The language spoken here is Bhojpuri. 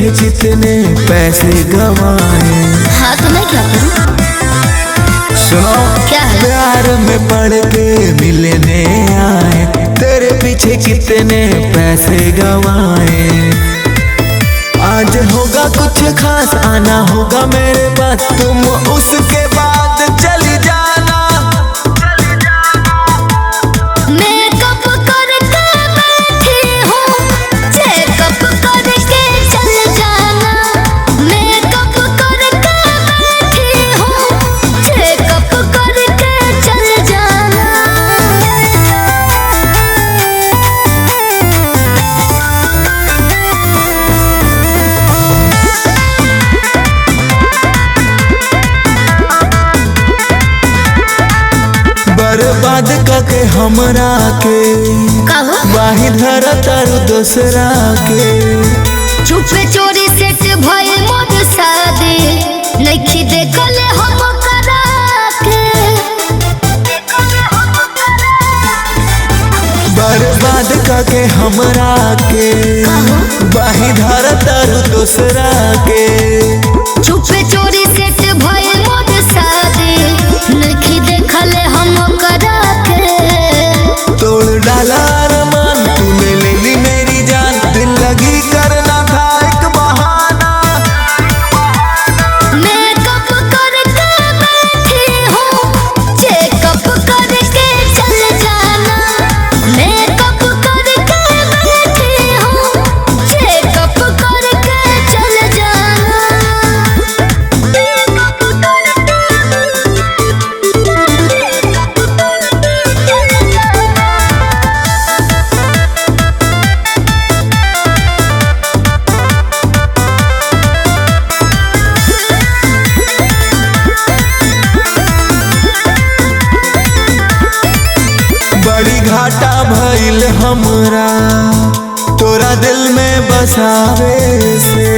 पीछे कितने पैसे गवाए। हाँ तो मैं क्या करूं? सुनो क्या है? प्यार में पड़ के मिलने आए, तेरे पीछे कितने पैसे गवाए। आज होगा कुछ खास, आना होगा मेरे पास, तुम उसके बाद चली जाना। मेकअप करके बैठी हूँ, चेकअप करके चल जाना। मेकअप करके बैठी हूँ, चेकअप करके चल जाना। बर्बाद करके हमरा के कहो बाही धरा तारू दूसरा के। चुपे चोरी सेट भइल मोर शादी, नइखी देखले हम करा के। बर्बाद करके हमरा के बाही धरा तारू दूसरा के। चुपे चोरी सेट भइल मोर शादी, नइखी देखले हम करा के। तोड़ डाला अरमान, तूने ले ली मेरी जान, दिल लगी करना था एक बहाना। मेकअप करके बैठी हूँ, चेकअप करके चल जाना। मेकअप करके बैठी हूँ, चेकअप करके चल जाना। बड़ी घाटा भइल हमरा तोरा दिल में बसावे से।